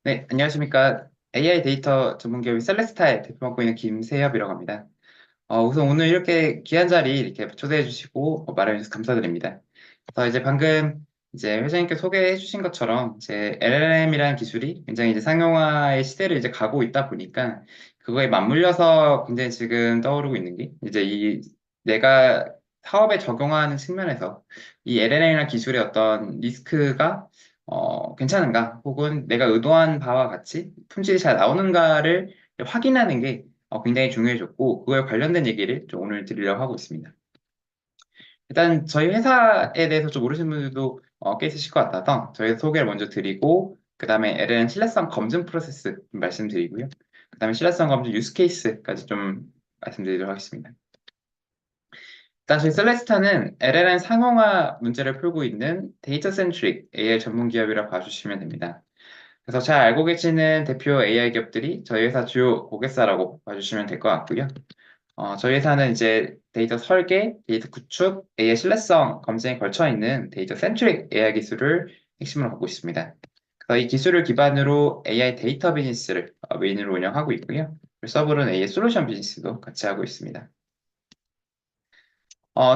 네, 안녕하십니까. AI 데이터 전문 기업인 셀레스타의 대표 맡고 있는 김세협이라고 합니다. 우선 오늘 이렇게 귀한 자리 이렇게 초대해 주시고 마련해 주셔서 감사드립니다. 그래서 이제 방금 이제 회장님께 소개해 주신 것처럼 이제 LLM이라는 기술이 굉장히 이제 상용화의 시대를 이제 가고 있다 보니까 그거에 맞물려서 굉장히 지금 떠오르고 있는 게 이제 이 내가 사업에 적용하는 측면에서 이 LLM이라는 기술의 어떤 리스크가 괜찮은가 혹은 내가 의도한 바와 같이 품질이 잘 나오는가를 확인하는 게 굉장히 중요해졌고 그거에 관련된 얘기를 좀 오늘 드리려고 하고 있습니다. 일단 저희 회사에 대해서 좀 모르시는 분들도 꽤 있으실 것 같아서 저희 소개를 먼저 드리고 그 다음에 LLM 신뢰성 검증 프로세스 좀 말씀드리고요. 그 다음에 신뢰성 검증 유스 케이스까지 좀 말씀드리도록 하겠습니다. 일단 저희 셀레스타는 LLM 상용화 문제를 풀고 있는 데이터 센트릭 AI 전문 기업이라고 봐주시면 됩니다. 그래서 잘 알고 계시는 대표 AI 기업들이 저희 회사 주요 고객사라고 봐주시면 될 것 같고요. 저희 회사는 이제 데이터 설계, 데이터 구축, AI 신뢰성 검증에 걸쳐 있는 데이터 센트릭 AI 기술을 핵심으로 갖고 있습니다. 그래서 이 기술을 기반으로 AI 데이터 비즈니스를 메인으로 운영하고 있고요. 그리고 서브로는 AI 솔루션 비즈니스도 같이 하고 있습니다.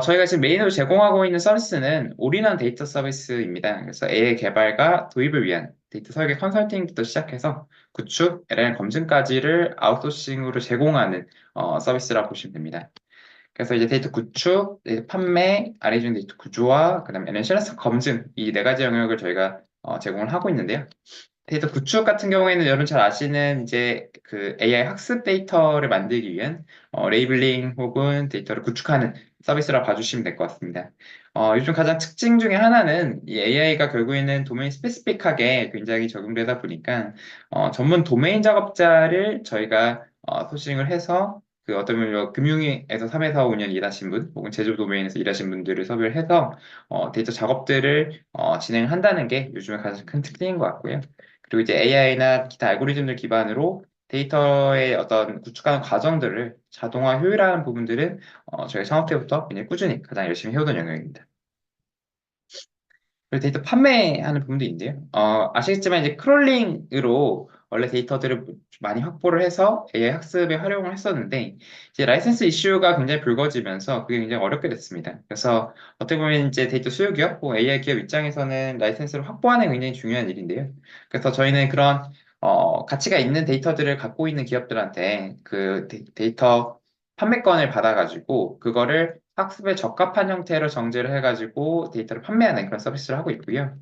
저희가 지금 메인으로 제공하고 있는 서비스는 올인원 데이터 서비스입니다. 그래서 AI 개발과 도입을 위한 데이터 설계 컨설팅부터 시작해서 구축, LLM 검증까지를 아웃소싱으로 제공하는 서비스라고 보시면 됩니다. 그래서 이제 데이터 구축, 데이터 판매, 아래중 데이터 구조화, 그다음에 LLM 실내성 검증 이 네 가지 영역을 저희가 제공을 하고 있는데요. 데이터 구축 같은 경우에는 여러분 잘 아시는 이제 그 AI 학습 데이터를 만들기 위한 레이블링 혹은 데이터를 구축하는 서비스라 봐주시면 될 것 같습니다. 요즘 가장 특징 중에 하나는 이 AI가 결국에는 도메인 스페시픽하게 굉장히 적용되다 보니까 전문 도메인 작업자를 저희가 소싱을 해서 그 어떤 면로 금융에서 3에서 5년 일하신 분 혹은 제조 도메인에서 일하신 분들을 섭외를 해서 데이터 작업들을 진행한다는 게 요즘에 가장 큰 특징인 것 같고요. 그리고 이제 AI나 기타 알고리즘들 기반으로 데이터의 어떤 구축하는 과정들을 자동화 효율화하는 부분들은 저희 창업 때부터 굉장히 꾸준히 가장 열심히 해오던 영역입니다. 그리고 데이터 판매하는 부분도 있는데요. 아시겠지만 이제 크롤링으로 원래 데이터들을 많이 확보를 해서 AI 학습에 활용을 했었는데 이제 라이센스 이슈가 굉장히 불거지면서 그게 굉장히 어렵게 됐습니다. 그래서 어떻게 보면 이제 데이터 수요 기업 혹은 AI 기업 입장에서는 라이센스를 확보하는 게 굉장히 중요한 일인데요. 그래서 저희는 그런 가치가 있는 데이터들을 갖고 있는 기업들한테 그 데이터 판매권을 받아가지고 그거를 학습에 적합한 형태로 정제를 해가지고 데이터를 판매하는 그런 서비스를 하고 있고요.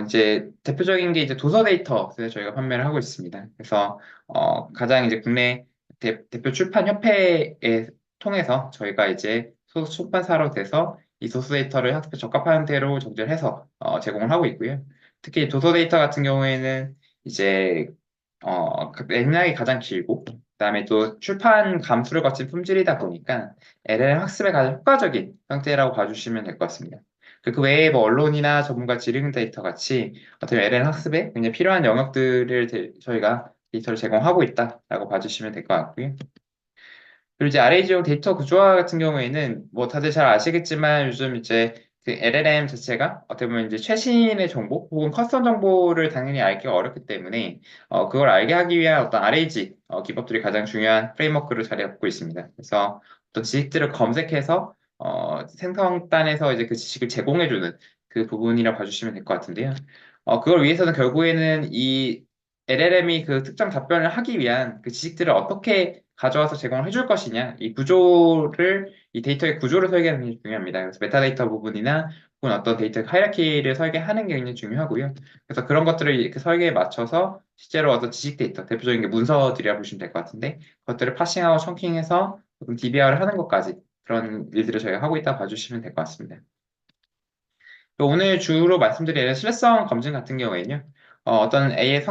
이제 대표적인 게 이제 도서 데이터를 저희가 판매를 하고 있습니다. 그래서 가장 이제 국내 대표 출판 협회에 통해서 저희가 이제 소수 출판사로 돼서 이 도서 데이터를 학습에 적합한 형태로 정제를 해서 제공을 하고 있고요. 특히 도서 데이터 같은 경우에는 이제 맥락이 가장 길고 그다음에 또 출판 감수를 거친 품질이다 보니까 LLM 학습에 가장 효과적인 형태라고 봐주시면 될 것 같습니다. 그 외에 뭐 언론이나 전문가 지능 데이터 같이 어떻게 LLM 학습에 굉장히 필요한 영역들을 저희가 데이터를 제공하고 있다라고 봐주시면 될 것 같고요. 그리고 이제 RAG용 데이터 구조화 같은 경우에는 뭐 다들 잘 아시겠지만 요즘 이제 그 LLM 자체가 어떻게 보면 이제 최신의 정보 혹은 커스텀 정보를 당연히 알기가 어렵기 때문에 그걸 알게 하기 위한 어떤 RAG 기법들이 가장 중요한 프레임워크를 자리 잡고 있습니다. 그래서 어떤 지식들을 검색해서 생성단에서 이제 그 지식을 제공해주는 그 부분이라 봐주시면 될 것 같은데요. 그걸 위해서는 결국에는 이 LLM이 그 특정 답변을 하기 위한 그 지식들을 어떻게 가져와서 제공을 해줄 것이냐, 이 구조를, 이 데이터의 구조를 설계하는 게 중요합니다. 그래서 메타데이터 부분이나 혹은 어떤 데이터 하이라키를 설계하는 게 굉장히 중요하고요. 그래서 그런 것들을 이렇게 설계에 맞춰서 실제로 어떤 지식 데이터, 대표적인 게 문서들이라 보시면 될 것 같은데, 그것들을 파싱하고 청킹해서 DBR을 하는 것까지 그런 일들을 저희가 하고 있다 봐주시면 될 것 같습니다. 오늘 주로 말씀드릴 신뢰성 검증 같은 경우에는요, 어떤 A의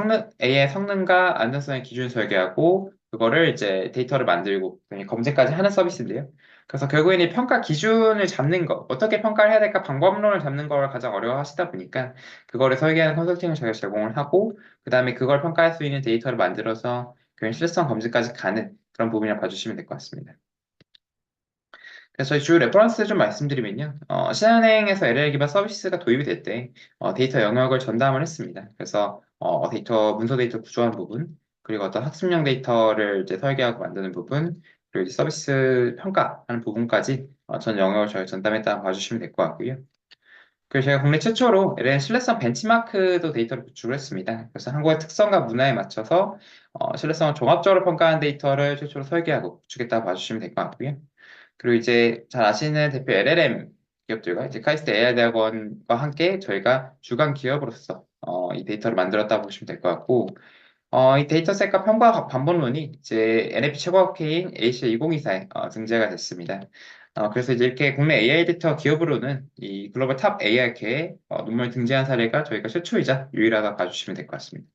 성능과 안전성의 기준 설계하고, 그거를 이제 데이터를 만들고, 검증까지 하는 서비스인데요. 그래서 결국에는 이 평가 기준을 잡는 것, 어떻게 평가를 해야 될까 방법론을 잡는 걸 가장 어려워하시다 보니까, 그거를 설계하는 컨설팅을 저희가 제공을 하고, 그 다음에 그걸 평가할 수 있는 데이터를 만들어서, 결국 신뢰성 검증까지 가는 그런 부분이라 봐주시면 될 것 같습니다. 그래서 저희 주 레퍼런스 좀 말씀드리면요. 신한은행에서 LL 기반 서비스가 도입이 될 때 데이터 영역을 전담을 했습니다. 그래서 문서 데이터 구조하는 부분, 그리고 어떤 학습용 데이터를 이제 설계하고 만드는 부분, 그리고 이제 서비스 평가하는 부분까지 전 영역을 저희 전담했다고 봐주시면 될 것 같고요. 그리고 제가 국내 최초로 LN 신뢰성 벤치마크도 데이터를 구축을 했습니다. 그래서 한국의 특성과 문화에 맞춰서 신뢰성을 종합적으로 평가하는 데이터를 최초로 설계하고 구축했다고 봐주시면 될 것 같고요. 그리고 이제 잘 아시는 대표 LLM 기업들과 이제 카이스트 AI 대학원과 함께 저희가 주간 기업으로서 이 데이터를 만들었다고 보시면 될 것 같고, 이 데이터셋과 평가 반복론이 이제 NFP 최고학회인 ACA 2024에 등재가 됐습니다. 그래서 이제 이렇게 국내 AI 에디터 기업으로는 이 글로벌 탑 AI학회에 논문을 등재한 사례가 저희가 최초이자 유일하다 봐주시면 될 것 같습니다.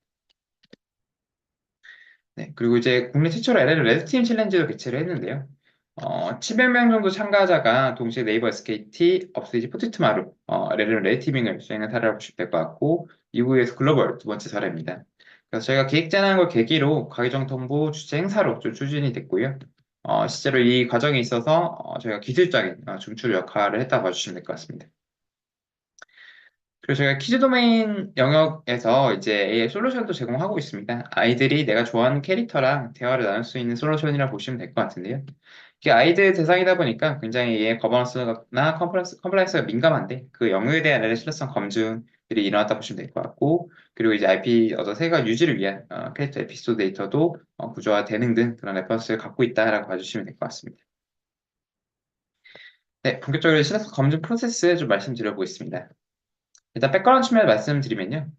네, 그리고 이제 국내 최초로 LLM 레드팀 챌린지도 개최를 했는데요. 700명 정도 참가자가 동시에 네이버 SKT, 업스테이지 포티투마루, LLM 레드티밍을 수행한 사례를 보시면 될 것 같고, 이후에서 글로벌 두 번째 사례입니다. 그래서 저희가 기획 제안한 걸 계기로 과기정통부 주최 행사로 좀 추진이 됐고요. 실제로 이 과정에 있어서 저희가 기술적인 중추 역할을 했다 봐주시면 될 것 같습니다. 그래서 저희가 퀴즈 도메인 영역에서 이제 AI 솔루션도 제공하고 있습니다. 아이들이 내가 좋아하는 캐릭터랑 대화를 나눌 수 있는 솔루션이라 보시면 될 것 같은데요. 이게 아이들 대상이다 보니까 굉장히 AI 거버넌스나 컴플라이언스가 민감한데 그 영역에 대한 AI 신뢰성 검증들이 일어났다 보시면 될 것 같고, 그리고 이제 IP 세가 유지를 위한 캐릭터 에피소드 데이터도 구조화되는 등 그런 레퍼런스를 갖고 있다라고 봐주시면 될 것 같습니다. 네, 본격적으로 신뢰성 검증 프로세스 좀 말씀드려보겠습니다. 일단 백그라운드 측면을 말씀드리면요.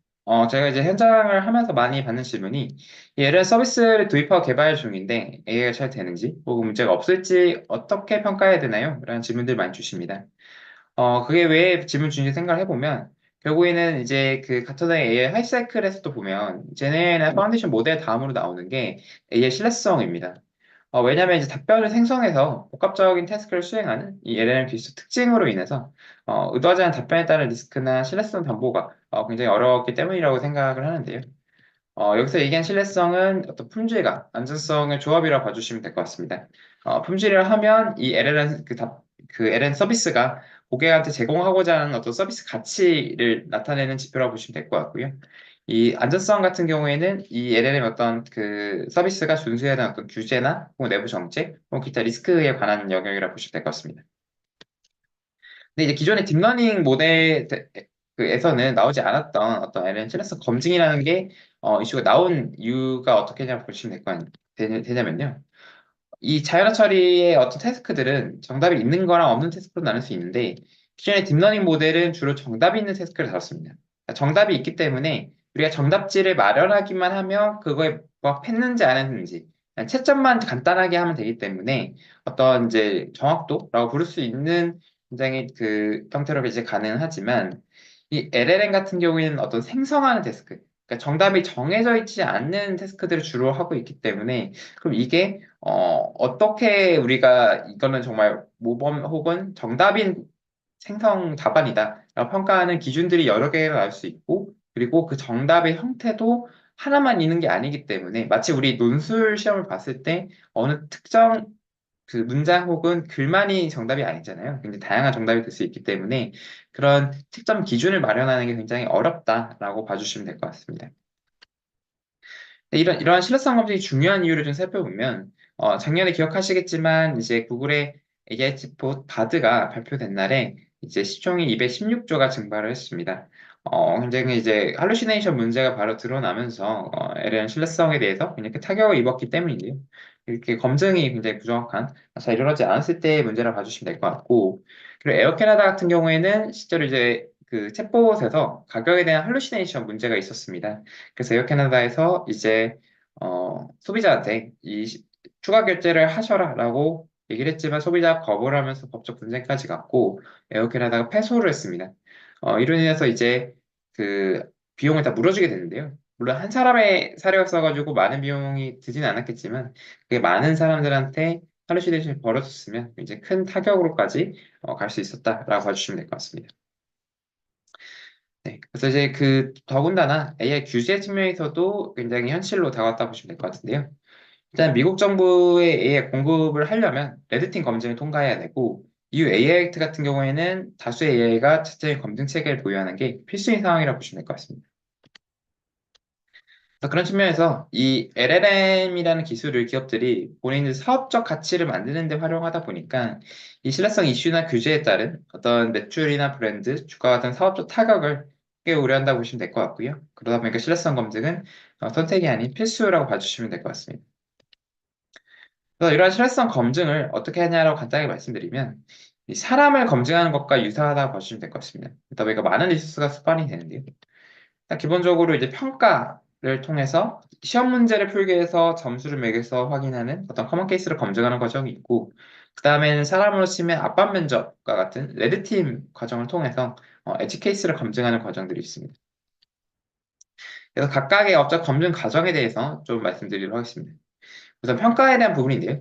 제가 이제 현장을 하면서 많이 받는 질문이 얘를 서비스를 도입하고 개발 중인데 AI가 잘 되는지 혹은 문제가 없을지 어떻게 평가해야 되나요? 라는 질문들 많이 주십니다. 그게 왜 질문 주는지 생각을 해보면 결국에는 이제 그 같은 AI 하이사이클에서도 보면 제네나 파운데이션 모델 다음으로 나오는 게 AI 신뢰성입니다. 왜냐하면 이제 답변을 생성해서 복합적인 태스크를 수행하는 이 LLM 기술 특징으로 인해서 의도하지 않은 답변에 따른 리스크나 신뢰성 담보가 굉장히 어려웠기 때문이라고 생각을 하는데요. 여기서 얘기한 신뢰성은 어떤 품질과 안전성의 조합이라고 봐주시면 될 것 같습니다. 품질을 하면 이 LLM 서비스가 고객한테 제공하고자 하는 어떤 서비스 가치를 나타내는 지표라고 보시면 될 것 같고요. 이 안전성 같은 경우에는 이 LLM 어떤 그 서비스가 준수해야 하는 어떤 규제나 혹은 내부 정책, 혹은 기타 리스크에 관한 영역이라고 보시면 될 것 같습니다. 근데 이제 기존의 딥러닝 모델에서는 나오지 않았던 어떤 LLM 신뢰성 검증이라는 게 이슈가 나온 이유가 어떻게 보시면 되냐면요. 이 자연어 처리의 어떤 태스크들은 정답이 있는 거랑 없는 태스크로 나눌 수 있는데 기존의 딥러닝 모델은 주로 정답이 있는 태스크를 다뤘습니다. 그러니까 정답이 있기 때문에 우리가 정답지를 마련하기만 하면 그거에 뭐 했는지 안 했는지 그냥 채점만 간단하게 하면 되기 때문에 어떤 이제 정확도라고 부를 수 있는 굉장히 그 형태로 이제 가능하지만 이 LLM 같은 경우에는 어떤 생성하는 태스크, 그러니까 정답이 정해져 있지 않는 태스크들을 주로 하고 있기 때문에 그럼 이게 어떻게 우리가 이거는 정말 모범 혹은 정답인 생성 답안이다 라고 평가하는 기준들이 여러 개가 나올 수 있고, 그리고 그 정답의 형태도 하나만 있는 게 아니기 때문에 마치 우리 논술 시험을 봤을 때 어느 특정 그 문장 혹은 글만이 정답이 아니잖아요. 굉장히 다양한 정답이 될 수 있기 때문에 그런 특정 기준을 마련하는 게 굉장히 어렵다라고 봐주시면 될 것 같습니다. 이러한 신뢰성 검증이 중요한 이유를 좀 살펴보면, 작년에 기억하시겠지만, 이제 구글의 AI 챗봇 바드가 발표된 날에 이제 시총이 216조가 증발을 했습니다. 굉장히 이제 할루시네이션 문제가 바로 드러나면서, LLM 신뢰성에 대해서 굉장히 큰 타격을 입었기 때문인데요. 이렇게 검증이 굉장히 부정확한, 잘 이루어지지 않았을 때의 문제라 봐주시면 될 것 같고, 그리고 에어 캐나다 같은 경우에는 실제로 이제 그 챗봇에서 가격에 대한 할루시네이션 문제가 있었습니다. 그래서 에어 캐나다에서 이제 소비자한테 추가 결제를 하셔라라고 얘기를 했지만 소비자가 거부를 하면서 법적 분쟁까지 갔고 에어 캐나다가 패소를 했습니다. 이로 인해서 이제 그 비용을 다 물어주게 되는데요. 물론 한 사람의 사례였어가지고 많은 비용이 드지는 않았겠지만 그게 많은 사람들한테 할루시네이션이 벌어졌으면 이제 큰 타격으로까지 갈 수 있었다라고 봐주시면 될 것 같습니다. 네, 그래서 이제 그 더군다나 AI 규제 측면에서도 굉장히 현실로 다가왔다 보시면 될 것 같은데요. 일단 미국 정부의 AI 공급을 하려면 레드팀 검증을 통과해야 되고 EU AI 액트 같은 경우에는 다수의 AI가 자체의 검증 체계를 보유하는 게 필수인 상황이라고 보시면 될 것 같습니다. 그래서 그런 측면에서 이 LLM이라는 기술을 기업들이 본인의 사업적 가치를 만드는 데 활용하다 보니까 이 신뢰성 이슈나 규제에 따른 어떤 매출이나 브랜드, 주가 같은 사업적 타격을 꽤 우려한다고 보시면 될 것 같고요. 그러다 보니까 신뢰성 검증은 선택이 아닌 필수라고 봐주시면 될 것 같습니다. 그래서 이러한 신뢰성 검증을 어떻게 하냐라고 간단하게 말씀드리면 이 사람을 검증하는 것과 유사하다고 봐주시면 될 것 같습니다. 그러다 보니까 많은 리소스가 수반이 되는데요. 일단 기본적으로 이제 평가를 통해서 시험 문제를 풀기 위해서 점수를 매겨서 확인하는 어떤 커먼 케이스를 검증하는 과정이 있고, 그 다음에는 사람으로 치면 압박 면접과 같은 레드팀 과정을 통해서 엣지 케이스를 검증하는 과정들이 있습니다. 그래서 각각의 업적 검증 과정에 대해서 좀 말씀드리도록 하겠습니다. 우선 평가에 대한 부분인데요.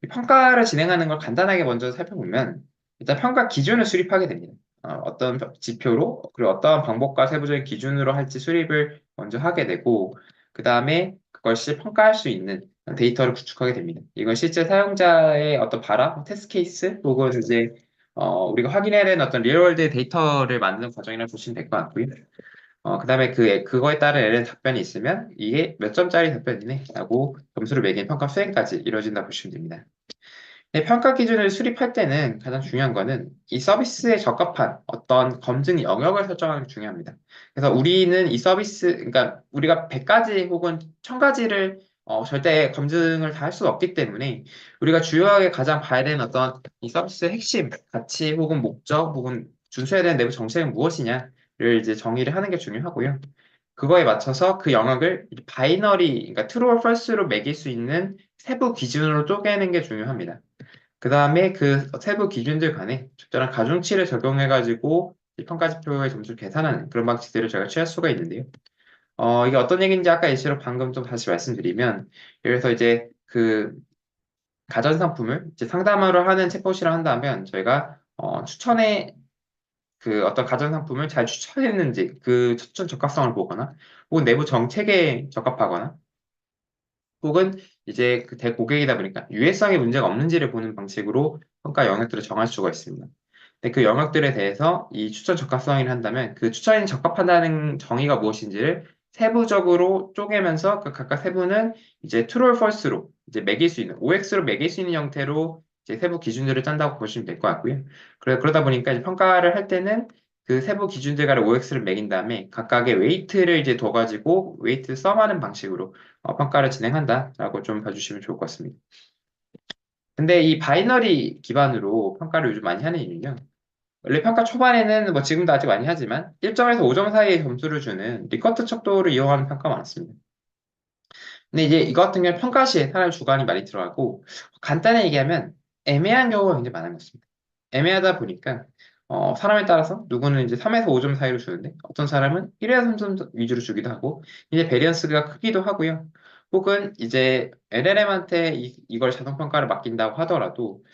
이 평가를 진행하는 걸 간단하게 먼저 살펴보면 일단 평가 기준을 수립하게 됩니다. 어떤 지표로 그리고 어떤 방법과 세부적인 기준으로 할지 수립을 먼저 하게 되고 그 다음에 그것이 평가할 수 있는 데이터를 구축하게 됩니다. 이건 실제 사용자의 어떤 바람, 테스트 케이스 혹은 이제 우리가 확인해야 되는 어떤 리얼월드 데이터를 만드는 과정이라고 보시면 될 것 같고요. 그다음에 그거에 따른 LN 답변이 있으면 이게 몇 점짜리 답변이네 라고 점수를 매긴 평가 수행까지 이루어진다 보시면 됩니다. 네, 평가 기준을 수립할 때는 가장 중요한 거는 이 서비스에 적합한 어떤 검증 영역을 설정하는 게 중요합니다. 그래서 우리는 이 서비스, 그러니까 우리가 100가지 혹은 1000가지를 절대 검증을 다 할 수 없기 때문에 우리가 주요하게 가장 봐야 되는 어떤 이 서비스의 핵심, 가치 혹은 목적 혹은 준수해야 되는 내부 정책은 무엇이냐를 이제 정의를 하는 게 중요하고요. 그거에 맞춰서 그 영역을 바이너리, 그러니까 true or false로 매길 수 있는 세부 기준으로 쪼개는 게 중요합니다. 그 다음에 그 세부 기준들 간에 적절한 가중치를 적용해가지고 이 평가지표의 점수를 계산하는 그런 방식들을 저희가 취할 수가 있는데요. 이게 어떤 얘기인지 아까 예시로 방금 좀 다시 말씀드리면, 예를 들어서 이제 그 가전상품을 이제 상담을 하는 챗봇이라 한다면 저희가 추천에 그 어떤 가전상품을 잘 추천했는지 그 추천 적합성을 보거나 혹은 내부 정책에 적합하거나 혹은 이제 그 대고객이다 보니까 유해성에 문제가 없는지를 보는 방식으로 평가 영역들을 정할 수가 있습니다. 근데 그 영역들에 대해서 이 추천 적합성을 한다면 그 추천이 적합하다는 정의가 무엇인지를 세부적으로 쪼개면서 그 각각 세부는 이제 true or false로 이제 매길 수 있는 OX로 매길 수 있는 형태로 이제 세부 기준들을 짠다고 보시면 될 것 같고요. 그러다 보니까 이제 평가를 할 때는 그 세부 기준들 간의 OX를 매긴 다음에 각각의 웨이트를 이제 둬가지고 웨이트 썸하는 방식으로 평가를 진행한다라고 좀 봐주시면 좋을 것 같습니다. 근데 이 바이너리 기반으로 평가를 요즘 많이 하는 이유는요. 원래 평가 초반에는 뭐 지금도 아직 많이 하지만 1점에서 5점 사이의 점수를 주는 리커트 척도를 이용하는 평가가 많습니다. 근데 이제 이거 같은 경우는 평가 시에 사람의 주관이 많이 들어가고 간단히 얘기하면 애매한 경우가 굉장히 많은 것 같습니다. 애매하다 보니까 사람에 따라서 누구는 이제 3에서 5점 사이로 주는데 어떤 사람은 1에서 3점 위주로 주기도 하고 이제 베리언스가 크기도 하고요. 혹은 이제 LLM한테 이걸 자동 평가를 맡긴다고 하더라도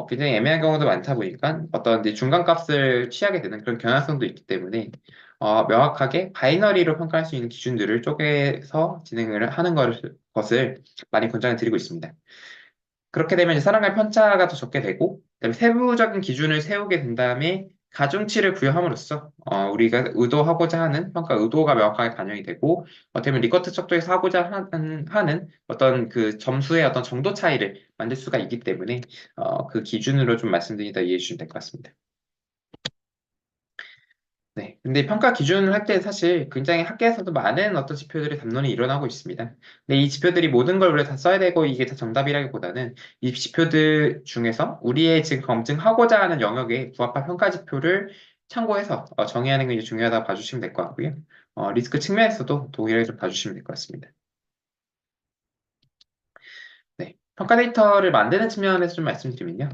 굉장히 애매한 경우도 많다 보니까 어떤 이제 중간값을 취하게 되는 그런 경향성도 있기 때문에 명확하게 바이너리로 평가할 수 있는 기준들을 쪼개서 진행을 하는 것을 많이 권장을 드리고 있습니다. 그렇게 되면 이제 사람간의 편차가 더 적게 되고, 그다음에 세부적인 기준을 세우게 된 다음에 가중치를 부여함으로써 우리가 의도하고자 하는 평가 의도가 명확하게 반영이 되고, 어떻게 보면 리커트 척도에서 하고자 하는 어떤 그 점수의 어떤 정도 차이를 만들 수가 있기 때문에 그 기준으로 좀 말씀드리다 이해해 주시면 될 것 같습니다. 네. 근데 평가 기준을 할 때 사실 굉장히 학계에서도 많은 어떤 지표들이 담론이 일어나고 있습니다. 근데 이 지표들이 모든 걸 우리가 다 써야 되고 이게 다 정답이라기보다는 이 지표들 중에서 우리의 지금 검증하고자 하는 영역에 부합한 평가 지표를 참고해서 정의하는 게 이제 중요하다고 봐주시면 될 것 같고요. 리스크 측면에서도 동일하게 좀 봐주시면 될 것 같습니다. 네. 평가 데이터를 만드는 측면에서 좀 말씀드리면요.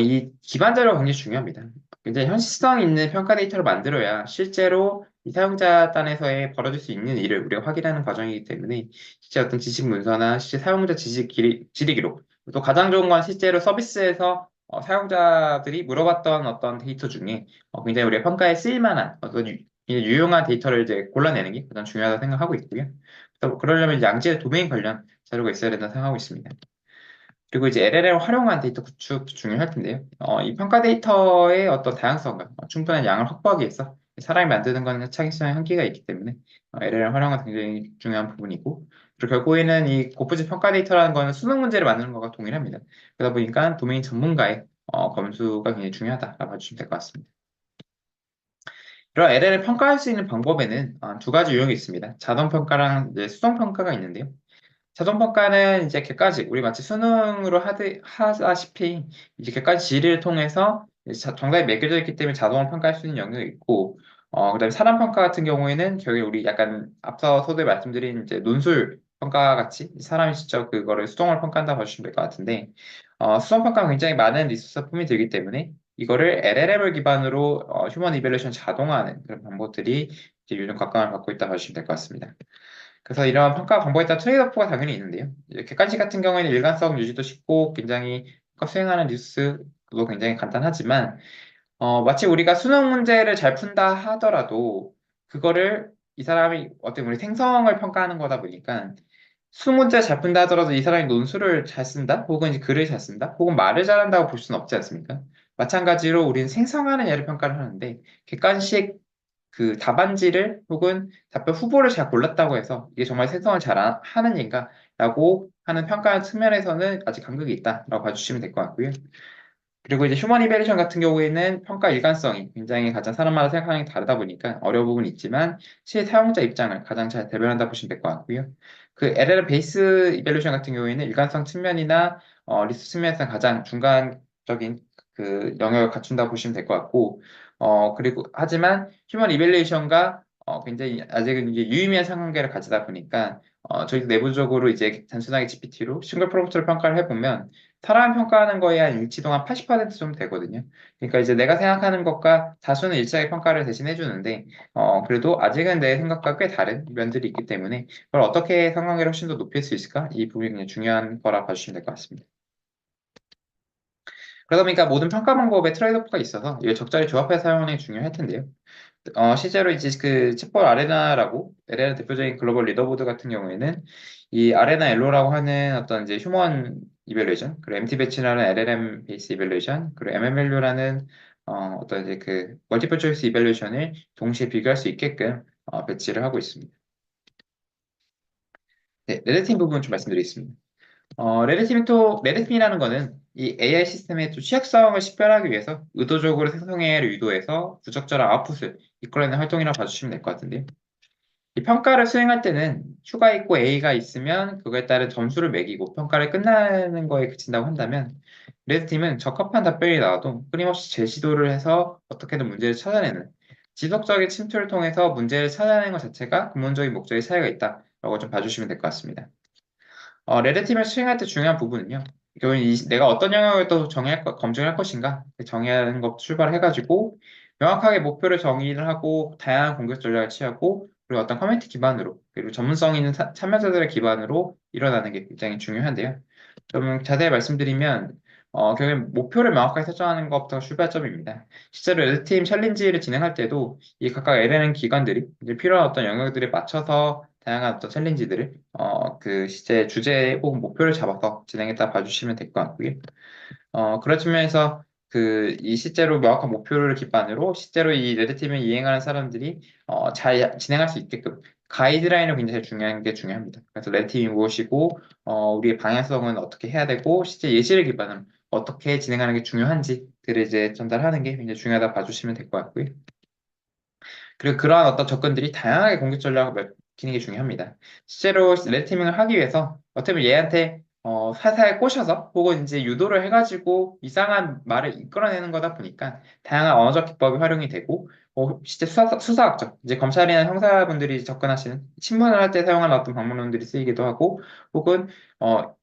이 기반 자료가 굉장히 중요합니다. 굉장히 현실성 있는 평가 데이터를 만들어야 실제로 이 사용자 단에서의 벌어질 수 있는 일을 우리가 확인하는 과정이기 때문에 실제 어떤 지식 문서나 실제 사용자 질의 기록 또 가장 좋은 건 실제로 서비스에서 사용자들이 물어봤던 어떤 데이터 중에 굉장히 우리가 평가에 쓰일 만한 어떤 유용한 데이터를 이제 골라내는 게 가장 중요하다고 생각하고 있고요. 또 그러려면 이제 양질의 도메인 관련 자료가 있어야 된다고 생각하고 있습니다. 그리고 이제 LLM을 활용한 데이터 구축도 중요할 텐데요. 이 평가 데이터의 어떤 다양성과 충분한 양을 확보하기 위해서 사람이 만드는 거는 창의성의 한계가 있기 때문에 LLM 활용은 굉장히 중요한 부분이고, 그리고 결국에는 이 고프지 평가 데이터라는 거는 수능 문제를 만드는 거가 동일합니다. 그러다 보니까 도메인 전문가의 검수가 굉장히 중요하다라고 봐주시면 될 것 같습니다. 이런 LLM을 평가할 수 있는 방법에는 두 가지 유형이 있습니다. 자동 평가랑 이제 수동 평가가 있는데요. 자동 평가는 이제 객관식, 우리 마치 수능으로 하다시피 이제 객관식 질의를 통해서 이제 정답이 매겨져 있기 때문에 자동으로 평가할 수 있는 영역이 있고, 그다음에 사람 평가 같은 경우에는 결국에 우리 약간 앞서 서두에 말씀드린 이제 논술 평가 같이 사람이 직접 그거를 수동으로 평가한다 봐주시면 될 것 같은데, 수동 평가는 굉장히 많은 리소스 품이 들기 때문에 이거를 LLM을 기반으로 휴먼 이벨루이션 자동화하는 그런 방법들이 이제 요즘 각광을 받고 있다 봐주시면 될 것 같습니다. 그래서 이런 평가 방법에 따라 트레이드오프가 당연히 있는데요. 이제 객관식 같은 경우에는 일관성 유지도 쉽고 굉장히 평가 수행하는 뉴스도 굉장히 간단하지만 마치 우리가 수능 문제를 잘 푼다 하더라도 그거를 이 사람이 어떻게 우리 생성을 평가하는 거다 보니까 수능 문제 잘 푼다 하더라도 이 사람이 논술을 잘 쓴다? 혹은 이제 글을 잘 쓴다? 혹은 말을 잘한다고 볼 수는 없지 않습니까? 마찬가지로 우리는 생성하는 얘를 평가를 하는데 객관식 그 답안지를 혹은 답변 후보를 잘 골랐다고 해서 이게 정말 생성을 잘 하는 인가라고 하는 평가 측면에서는 아직 간극이 있다라고 봐주시면 될 것 같고요. 그리고 이제 휴먼 이벨리션 같은 경우에는 평가 일관성이 굉장히 가장 사람마다 생각하는 게 다르다 보니까 어려운 부분이 있지만 실사용자 입장을 가장 잘 대변한다 보시면 될 것 같고요. 그 LLM 베이스 이벨리션 같은 경우에는 일관성 측면이나 리스크 측면에서 가장 중간적인 그 영역을 갖춘다고 보시면 될 것 같고, 그리고 하지만 휴먼 이벨리에이션과 굉장히 아직은 이제 유의미한 상관계를 가지다 보니까 저희 내부적으로 이제 단순하게 GPT로 싱글 프롬프트를 평가를 해보면 사람 평가하는 거에 한 일치도가 한 80% 정도 되거든요. 그러니까 이제 내가 생각하는 것과 다수는 일치하게 평가를 대신 해주는데, 그래도 아직은 내 생각과 꽤 다른 면들이 있기 때문에 그걸 어떻게 상관계를 훨씬 더 높일 수 있을까? 이 부분이 굉장히 중요한 거라 봐주시면 될 것 같습니다. 그러다 보니까 모든 평가 방법에 트레이드오프가 있어서 이걸 적절히 조합해서 사용하는 게 중요할 텐데요. 실제로 이제 그 챗봇 아레나라고 LLM 대표적인 글로벌 리더보드 같은 경우에는 이 아레나 엘로라고 하는 어떤 이제 휴먼 이벨루에이션, 그리고 MT 배치라는 LLM 베이스 이벨루에이션, 그리고 MMLU라는 어떤 이제 그 멀티플 초이스 이벨루에이션을 동시에 비교할 수 있게끔 배치를 하고 있습니다. 네, 레드팀 부분 좀 말씀드리겠습니다. 레드팀이라는 거는 이 AI 시스템의 또 취약성을 식별하기 위해서 의도적으로 생성 AI를 유도해서 부적절한 아웃풋을 이끌어내는 활동이라고 봐주시면 될 것 같은데요. 이 평가를 수행할 때는 Q가 있고 A가 있으면 그거에 따른 점수를 매기고 평가를 끝나는 거에 그친다고 한다면 레드팀은 적합한 답변이 나와도 끊임없이 재시도를 해서 어떻게든 문제를 찾아내는 지속적인 침투를 통해서 문제를 찾아내는 것 자체가 근본적인 목적의 차이가 있다라고 좀 봐주시면 될 것 같습니다. 레드팀을 수행할 때 중요한 부분은요. 결국 내가 어떤 영역을 또 검증할 것인가 정의하는 것 출발해가지고 명확하게 목표를 정의를 하고 다양한 공격 전략을 취하고 그리고 어떤 커뮤니티 기반으로 그리고 전문성 있는 참여자들의 기반으로 일어나는 게 굉장히 중요한데요. 좀 자세히 말씀드리면 결국 목표를 명확하게 설정하는 것부터 출발점입니다. 실제로 레드팀 챌린지를 진행할 때도 이 각각 LLM 기관들이 이제 필요한 어떤 영역들에 맞춰서 다양한 어떤 챌린지들을 그 실제 주제 혹은 목표를 잡아서 진행했다 봐주시면 될 것 같고요. 그런 측면에서 이 실제로 명확한 목표를 기반으로 실제로 이 레드팀을 이행하는 사람들이 잘 진행할 수 있게끔 가이드라인을 굉장히 중요한 게 중요합니다. 그래서 레드팀이 무엇이고 우리의 방향성은 어떻게 해야 되고 실제 예시를 기반으로 어떻게 진행하는 게 중요한지들을 이제 전달하는 게 굉장히 중요하다 봐주시면 될 것 같고요. 그리고 그러한 어떤 접근들이 다양하게 공격 전략을 밝히는 게 중요합니다. 실제로 레드티밍을 하기 위해서 어떻게 보면 얘한테 살살 꼬셔서 혹은 이제 유도를 해가지고 이상한 말을 이끌어내는 거다 보니까 다양한 언어적 기법이 활용이 되고 실제 수사학적 이제 검찰이나 형사분들이 접근하시는 신문을 할 때 사용하는 어떤 방법론들이 쓰이기도 하고 혹은 어,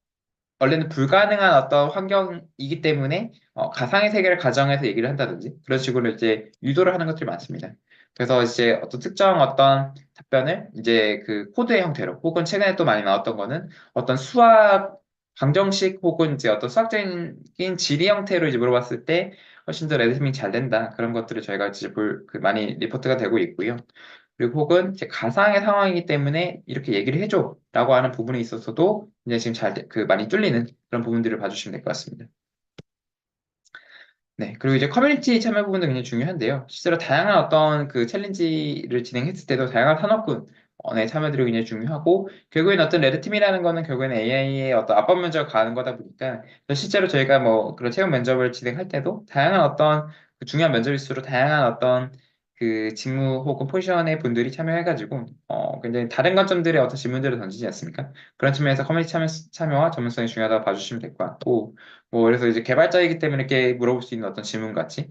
원래는 불가능한 어떤 환경이기 때문에 가상의 세계를 가정해서 얘기를 한다든지 그런 식으로 이제 유도를 하는 것들이 많습니다. 그래서 이제 어떤 특정 어떤 답변을 이제 그 코드의 형태로 혹은 최근에 또 많이 나왔던 거는 어떤 수학 방정식 혹은 이제 어떤 수학적인 지리 형태로 이제 물어봤을 때 훨씬 더 레드밍 잘 된다 그런 것들을 저희가 이제 많이 리포트가 되고 있고요. 그리고 혹은 이제 가상의 상황이기 때문에 이렇게 얘기를 해줘라고 하는 부분에 있어서도 이제 지금 많이 뚫리는 그런 부분들을 봐주시면 될 것 같습니다. 네, 그리고 이제 커뮤니티 참여 부분도 굉장히 중요한데요. 실제로 다양한 어떤 그 챌린지를 진행했을 때도 다양한 산업군의 참여들이 굉장히 중요하고, 결국엔 어떤 레드팀이라는 거는 결국에는 AI의 어떤 압박 면접을 가는 거다 보니까, 실제로 저희가 뭐 그런 채용 면접을 진행할 때도 다양한 어떤 그 중요한 면접일수록 다양한 어떤 그 직무 혹은 포지션의 분들이 참여해가지고, 굉장히 다른 관점들의 어떤 질문들을 던지지 않습니까? 그런 측면에서 커뮤니티 참여와 전문성이 중요하다고 봐주시면 될 것 같고, 뭐 그래서 이제 개발자이기 때문에 이렇게 물어볼 수 있는 어떤 질문 같이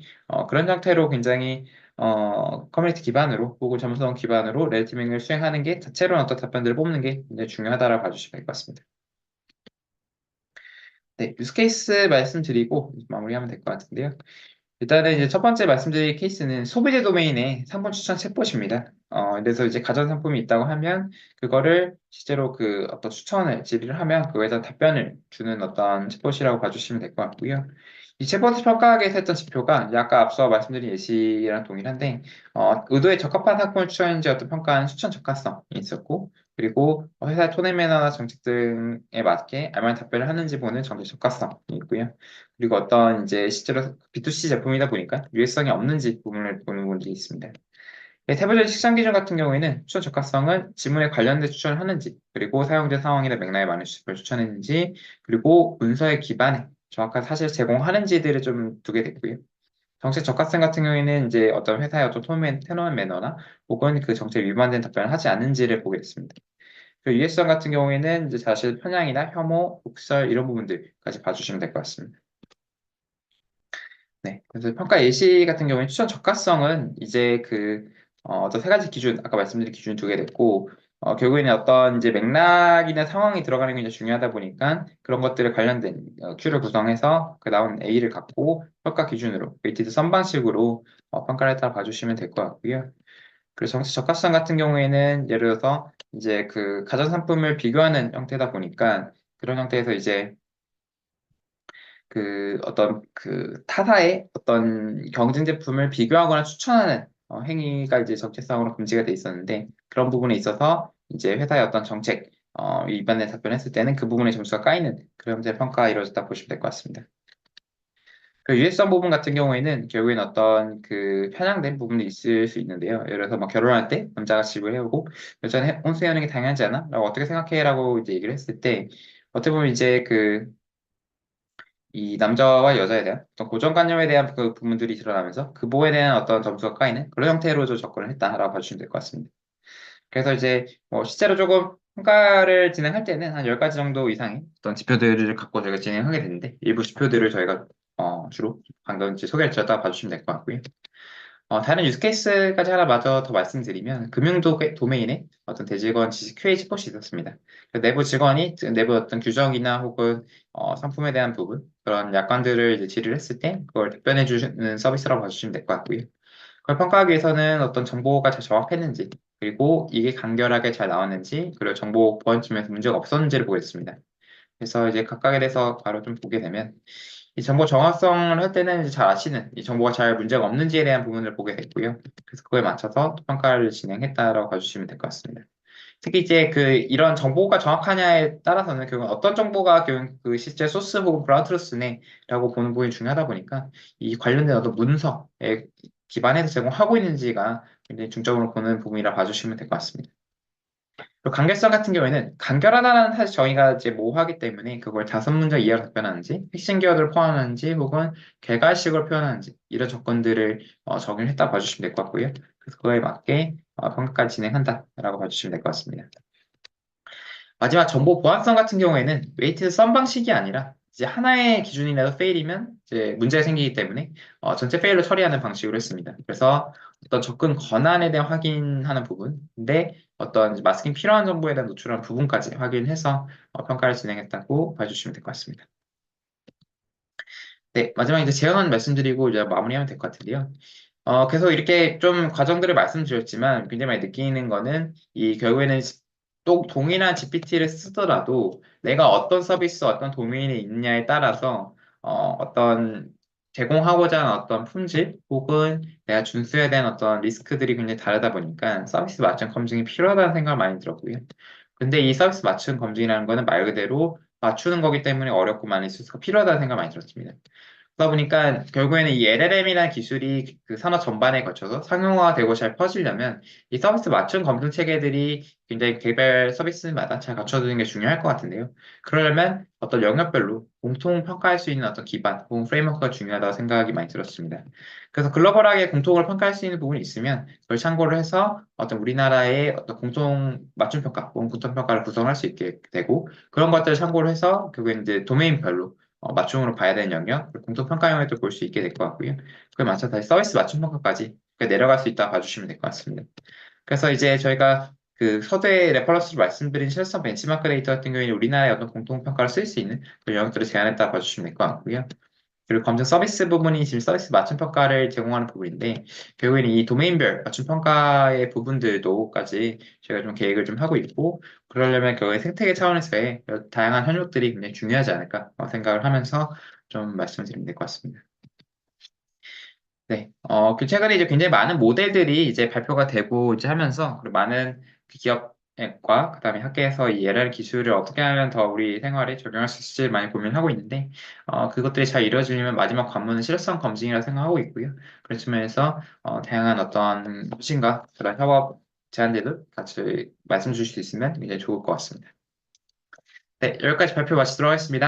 그런 형태로 굉장히 커뮤니티 기반으로 혹은 점수성 기반으로 레드티밍을 수행하는 게 자체로 어떤 답변들을 뽑는 게 굉장히 중요하다라고 봐주시면 될 것 같습니다. 네, 유스케이스 말씀드리고 마무리하면 될 것 같은데요. 일단은 이제 첫 번째 말씀드릴 케이스는 소비재 도메인의 상품 추천 챗봇입니다. 그래서 이제 가전 상품이 있다고 하면 그거를 실제로 그 어떤 추천을 질의를 하면 그거에 대한 답변을 주는 어떤 챗봇이라고 봐주시면 될 것 같고요. 이 챗봇을 평가하기 위해서 했던 지표가 이제 아까 앞서 말씀드린 예시랑 동일한데 의도에 적합한 상품을 추천인지 어떤 평가하는 추천 적합성이 있었고 그리고 회사의 톤앤 매너나 정책 등에 맞게 알만한 답변을 하는지 보는 정책 적합성이 있고요. 그리고 어떤 이제 실제로 B2C 제품이다 보니까 유해성이 없는지 부분을 보는 부분들이 있습니다. 네, 세부적인 측정 기준 같은 경우에는 추천 적합성은 지문에 관련된 추천을 하는지, 그리고 사용자 상황이나 맥락에 맞는 지표를 추천했는지, 그리고 문서에 기반해 정확한 사실 제공하는지들을 좀 두게 됐고요. 정책 적합성 같은 경우에는 이제 어떤 회사의 어떤 토론 매너나 혹은 그 정책 위반된 답변을 하지 않는지를 보게 됐습니다. 그 유해성 같은 경우에는 이제 사실 편향이나 혐오, 욕설 이런 부분들까지 봐주시면 될 것 같습니다. 네. 그래서 평가 예시 같은 경우에 추천 적합성은 이제 어떤 세 가지 기준, 아까 말씀드린 기준 두 개 됐고, 결국에는 어떤 이제 맥락이나 상황이 들어가는 게 이제 중요하다 보니까 그런 것들에 관련된 큐를 구성해서 그 나온 A를 갖고 평가 기준으로, 웨이티드 선 방식으로 평가를 따라 봐주시면 될 것 같고요. 그리고 정치 적합성 같은 경우에는 예를 들어서 이제 그 가전상품을 비교하는 형태다 보니까 그런 형태에서 이제 그 어떤 그 타사의 어떤 경쟁 제품을 비교하거나 추천하는 행위가 이제 적재성으로 금지가 돼 있었는데 그런 부분에 있어서 이제 회사의 어떤 정책 위반에 답변했을 때는 그 부분에 점수가 까이는 그런 형태의 평가가 이루어졌다 보시면 될 것 같습니다. 그 유해성 부분 같은 경우에는 결국엔 어떤 그 편향된 부분이 있을 수 있는데요. 예를 들어서 막 결혼할 때 남자가 집을 해오고 여자는 혼수해하는 게 당연하지 않아? 라고 어떻게 생각해? 라고 이제 얘기를 했을 때 어떻게 보면 이제 이 남자와 여자에 대한 어떤 고정관념에 대한 그 부분들이 드러나면서 그 부분에 대한 어떤 점수가 까이는 그런 형태로 좀 접근을 했다라고 봐주시면 될 것 같습니다. 그래서 이제 뭐 실제로 조금 평가를 진행할 때는 한 10가지 정도 이상의 어떤 지표들을 갖고 저희가 진행하게 되는데 일부 지표들을 저희가 주로 방금 이제 소개를 드렸다가 봐주시면 될 것 같고요. 다른 유스케이스까지 하나 마저 더 말씀드리면 도메인에 어떤 대직원 지식 QA 챗봇이 있었습니다. 그 내부 직원이 내부 어떤 규정이나 혹은 상품에 대한 부분 그런 약관들을 이제 질의를 했을 때 그걸 답변해 주는 서비스라고 봐주시면 될 것 같고요. 그걸 평가하기 위해서는 어떤 정보가 잘 정확했는지 그리고 이게 간결하게 잘 나왔는지 그리고 정보 보안 측면에서 문제가 없었는지를 보겠습니다. 그래서 이제 각각에 대해서 바로 좀 보게 되면 이 정보 정확성을 할 때는 이제 잘 아시는 이 정보가 잘 문제가 없는지에 대한 부분을 보게 됐고요. 그래서 그거에 맞춰서 평가를 진행했다라고 봐주시면 될 것 같습니다. 특히 이제 이런 정보가 정확하냐에 따라서는 결국 어떤 정보가 결국 그 실제 소스 혹은 그라운드 트루스네라고 보는 부분이 중요하다 보니까 이 관련된 어떤 문서에 기반해서 제공하고 있는지가 굉장히 중점으로 보는 부분이라 봐주시면 될 것 같습니다. 그리고 간결성 같은 경우에는 간결하다는 사실 정의가 이제 모호하기 때문에 그걸 다섯 문장 이하로 답변하는지 핵심 키워드를 포함하는지 혹은 개괄식으로 표현하는지 이런 조건들을 적용했다 봐주시면 될 것 같고요. 그래서 그거에 맞게 평가까지 진행한다라고 봐주시면 될 것 같습니다. 마지막 정보 보안성 같은 경우에는 웨이티드 썸 방식이 아니라 이제 하나의 기준이라도 페일이면 이제 문제가 생기기 때문에 전체 페일로 처리하는 방식으로 했습니다. 그래서 어떤 접근 권한에 대한 확인하는 부분인데 어떤 이제 마스킹 필요한 정보에 대한 노출한 부분까지 확인해서 평가를 진행했다고 봐주시면 될 것 같습니다. 네, 마지막 이제 제언 말씀드리고 이제 마무리하면 될 것 같은데요. 계속 이렇게 좀 과정들을 말씀드렸지만 굉장히 많이 느끼는 거는 이 결국에는 또 동일한 GPT를 쓰더라도 내가 어떤 서비스, 어떤 도메인에 있느냐에 따라서 어떤 제공하고자 하는 어떤 품질 혹은 내가 준수해야 되는 어떤 리스크들이 굉장히 다르다 보니까 서비스 맞춤 검증이 필요하다는 생각을 많이 들었고요. 근데 이 서비스 맞춤 검증이라는 거는 말 그대로 맞추는 거기 때문에 어렵고 많은 수가 필요하다는 생각을 많이 들었습니다. 그러다 보니까 결국에는 이 LLM이라는 기술이 그 산업 전반에 걸쳐서 상용화되고 잘 퍼지려면 이 서비스 맞춤 검증 체계들이 굉장히 개별 서비스마다 잘 갖춰두는 게 중요할 것 같은데요. 그러려면 어떤 영역별로 공통 평가할 수 있는 어떤 기반 혹은 프레임워크가 중요하다고 생각이 많이 들었습니다. 그래서 글로벌하게 공통으로 평가할 수 있는 부분이 있으면 그걸 참고를 해서 어떤 우리나라의 어떤 공통 맞춤 평가 혹은 공통 평가를 구성할 수 있게 되고 그런 것들을 참고를 해서 결국에 이제 도메인별로 맞춤으로 봐야 되는 영역, 공통 평가 영역도 볼 수 있게 될 것 같고요. 그에 맞춰 다시 서비스 맞춤 평가까지 내려갈 수 있다 봐주시면 될 것 같습니다. 그래서 이제 저희가 그 서두에 레퍼런스로 말씀드린 실성 벤치마크 데이터 같은 경우에는 우리나라의 어떤 공통 평가를 쓸 수 있는 그런 영역들을 제안했다 봐주시면 될 것 같고요. 그리고 검증 서비스 부분이 지금 서비스 맞춤 평가를 제공하는 부분인데 결국에는 이 도메인별 맞춤 평가의 부분들도까지 저희가 좀 계획을 좀 하고 있고 그러려면 결국에 생태계 차원에서의 다양한 현역들이 굉장히 중요하지 않을까 생각을 하면서 좀 말씀드리면 될 것 같습니다. 네, 그 최근에 이제 굉장히 많은 모델들이 이제 발표가 되고 이제 하면서 그리고 많은 그 기업과 그다음에 학계에서 이 LR 기술을 어떻게 하면 더 우리 생활에 적용할 수 있을지 많이 고민하고 있는데 그것들이 잘 이루어지려면 마지막 관문은 실효성 검증이라고 생각하고 있고요. 그런 측면에서 다양한 어떤 후신과 그런 협업 제안들도 같이 말씀 주실 수 있으면 굉장히 좋을 것 같습니다. 네, 여기까지 발표 마치도록 하겠습니다.